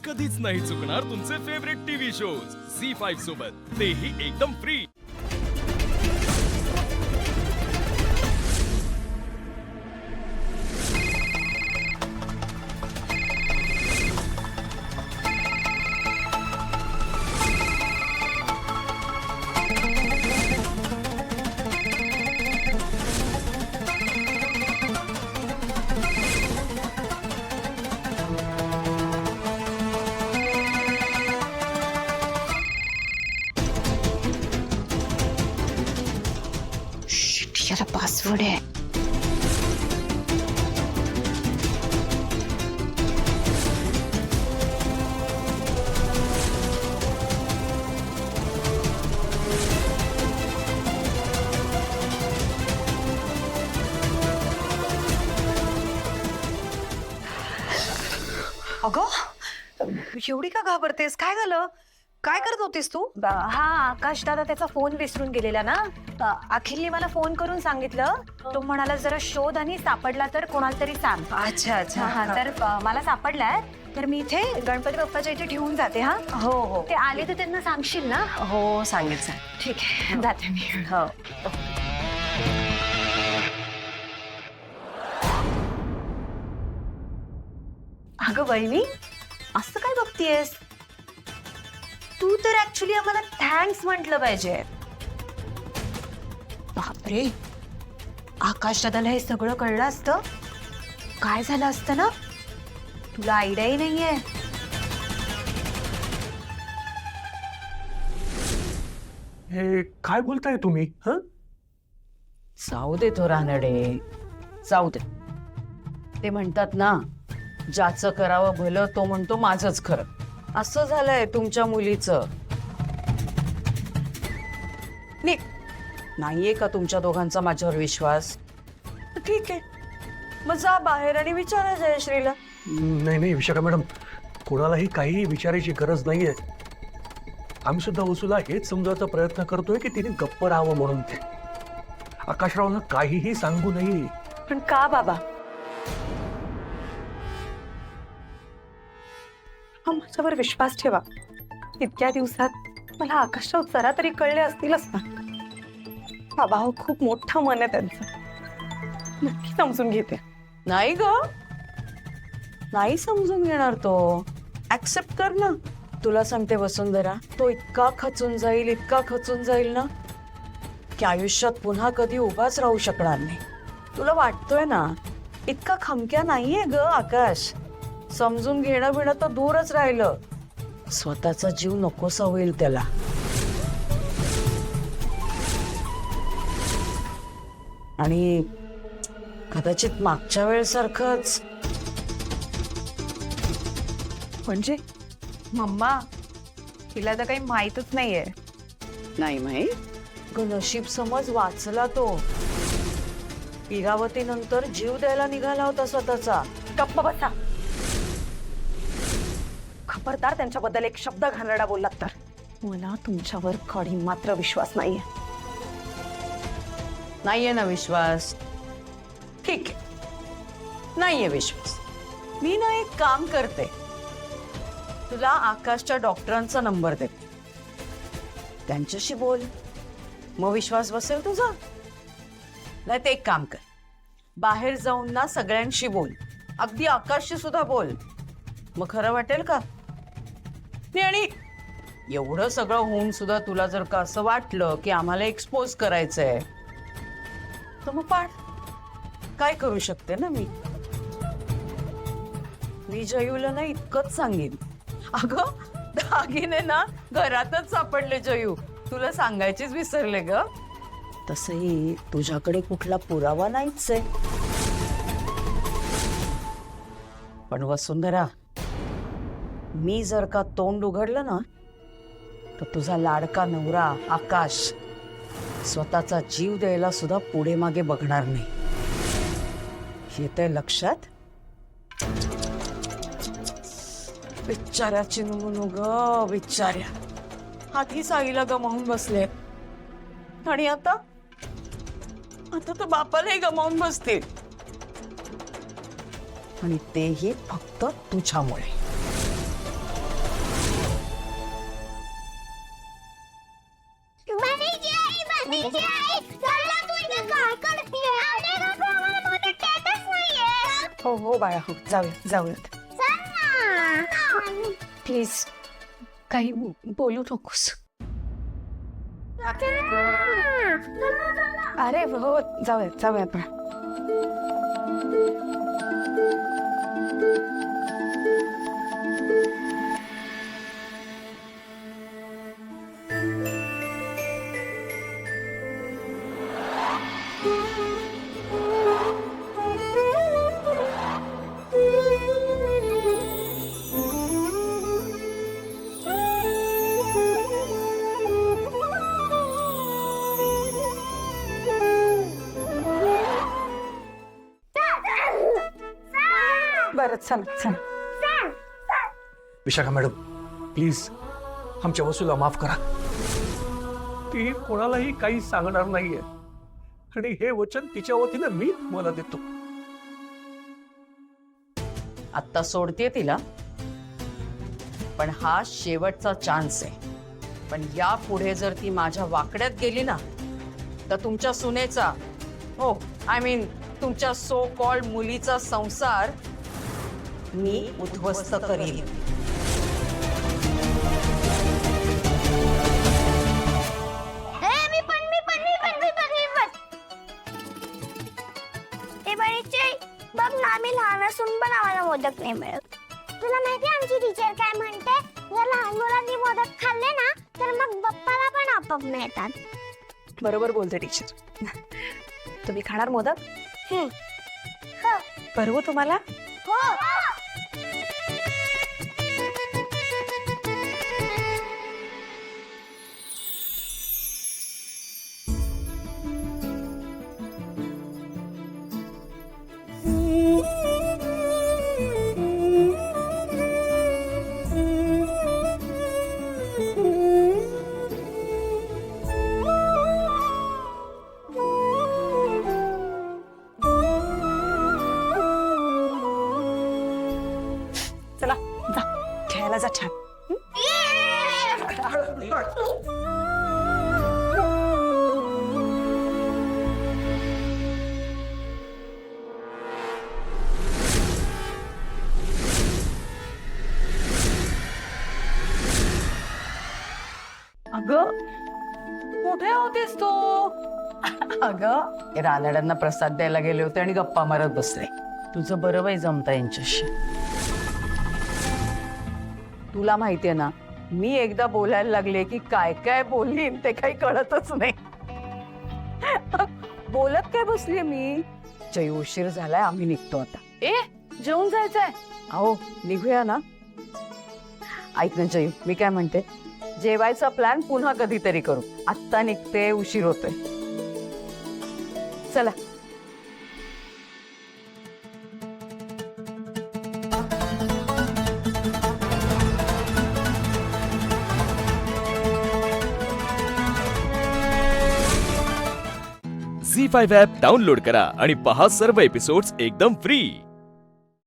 कधीच नाही चुकणार तुमचे फेवरेट टीव्ही शोज झी5 सोबत, तेही एकदम फ्री। याला पासवर्ड आहे। अगं एवढी का घाबरतेस? काय झालं? काय करत होतीस तू? हा आकाश दादा त्याचा फोन विसरून गेलेला ना। अखिलने मला फोन करून सांगितलं, तो म्हणाला जरा शोध आणि सापडला तर कोणाला तरी सांग। अच्छा अच्छा हा तर मला सापडलाय, तर मी इथे गणपती बाप्पाच्या इथे ठेवून जाते। हा हो हो ते आले तर त्यांना सांगशील ना? हो सांगितलं। ठीक आहे, जाते मी। हो अगं वहिनी, असं काय बघतीयेस? तू तर ऍक्च्युली आम्हाला थँक्स म्हटलं पाहिजे। बापरे, आकाश दादाला हे सगळं कळलं असतं, काय झालं असतं ना? तुला आयडियाही नाहीये। हे काय बोलताय तुम्ही? हं? जाऊ दे तो रानडे, जाऊ दे। ते म्हणतात ना, ज्याचं करावं भलं तो म्हणतो माझंच खरं। असं झालंय तुमच्या मुलीचं। नाहीये का तुमच्या दोघांचा माझ्यावर विश्वास? ठीक आहे, मग जा बाहेर आणि विचारा जयश्रीला। नाही नाही विशाखा मॅडम, कोणालाही काहीही विचारायची गरज नाहीये। आम्ही सुद्धा वसुला हेच समजायचा प्रयत्न करतोय की तिने गप्प राहावं म्हणून। ते आकाशरावना काहीही सांगू नये। पण का बाबा? हा माझ्यावर विश्वास ठेवा। इतक्या दिवसात मला आकाशराव जरा तरी कळले असतीलच ना। बाबा हो, खूप मोठं मन आहे त्यांचं, नक्की समजून घेते। नाही ग, नाही समजून घेणार तो। ऍक्सेप्ट कर ना। तुला सांगते वसुंधरा, तो इतका खचून जाईल, इतका खचून जाईल ना, की आयुष्यात पुन्हा कधी उभाच राहू शकणार नाही। तुला वाटतोय ना, इतका खमक्या नाहीये ग आकाश। समजून घेणं बिणं तर दूरच राहिलं, स्वतःचा जीव नकोसा होईल त्याला। आणि कदाचित मागच्या वेळेसारखंच। म्हणजे मम्मा, तिला तर काही माहीतच नाहीये। नाही माहीत ग, नशीब समज वाचला तो। इरावती नंतर जीव द्यायला निघाला होता स्वतःचा। गप्प बसा, खबरदार त्यांच्याबद्दल एक शब्द घाणेरडा बोललात तर। मला तुमच्यावर कधी मात्र विश्वास नाहीये। नाहीये ना विश्वास? ठीक आहे, नाहीये विश्वास। मी ना एक काम करते, तुला आकाशच्या डॉक्टरांचा नंबर देते, त्यांच्याशी बोल, मग विश्वास बसेल तुझा। नाही ते एक काम कर, बाहेर जाऊन ना सगळ्यांशी बोल, अगदी आकाशशी सुद्धा बोल, मग खरं वाटेल का? नाही, आणि एवढं सगळं होऊन सुद्धा तुला जर का असं वाटलं की आम्हाला एक्सपोज करायचंय, तर मग पाड, काय करू शकते ना मी जयूला ना इतकंच सांगेन, अगं दागिने ना घरातच सापडले जयू, तुला सांगायचीच विसरले ग। तसंही तुझ्याकडे कुठला पुरावा नाहीच आहे। पण वसुंधरा, मी जर का तोंड उघडलं ना, तर तुझा लाडका नवरा आकाश स्वतःचा जीव द्यायला सुद्धा पुढे मागे बघणार नाही। येतंय लक्षात? बिचाऱ्याची नुमनु ग, बिचाऱ्या आधीच आईला गमावून बसले, आणि आता तर बापालाही गमावून बसतील, आणि तेही फक्त तुझ्यामुळे। हो हो बाळा हो जाऊया जाऊयात. प्लीज काही बोलू नकोस. अरे हो जाऊयात जाऊयात बाळा. बरं चला चला. विशाखा मॅडम प्लीज आमच्या वसूला माफ करा. ती कोणालाही काही सांगणार नाहीये आणि हे वचन तिच्या वतीनं मी तुम्हाला देतो. आत्ता सोडते तिला, पण हा शेवटचा चान्स आहे. पण या पुढे जर ती माझ्या वाकड्यात गेली ना, तर तुमच्या सुनेचा, हो आय मीन तुमच्या सो कॉल्ड मुलीचा संसार मी उद्ध्वस्त करीन. बघ ना आम्ही लहान असून पण आम्हाला मोदक नाही मिळत. तुला माहिती आमची टीचर काय म्हणते, जर लहान मुलांनी मोदक खाल्ले ना तर मग बाप्पाला पण आपोआप मिळतात. बरोबर बोलते टीचर. तुम्ही खाणार मोदक? हो. करू तुम्हाला? हो. चला जा खेळायला जा छान. अगं कुठे होतीस तू? अगं रानड्यांना प्रसाद द्यायला गेले होते आणि गप्पा मारत बसले. तुझं बरं बाई जमता यांच्याशी. तुला माहितीये ना, मी एकदा बोलायला लागले की काय काय बोललीन ते काही कळतच नाही. बोलत काय बसलीये मी. जय उशीर झालाय, आम्ही निघतो आता. जेवून जायचंय? अहो निघूया ना. ऐक ना जयू, मी काय म्हणते, जेवायचा प्लॅन पुन्हा कधीतरी करू. आत्ता निघते, उशीर होतोय. चला. झी5 ॲप डाउनलोड करा आणि पहा सर्व एपिसोड्स एकदम फ्री.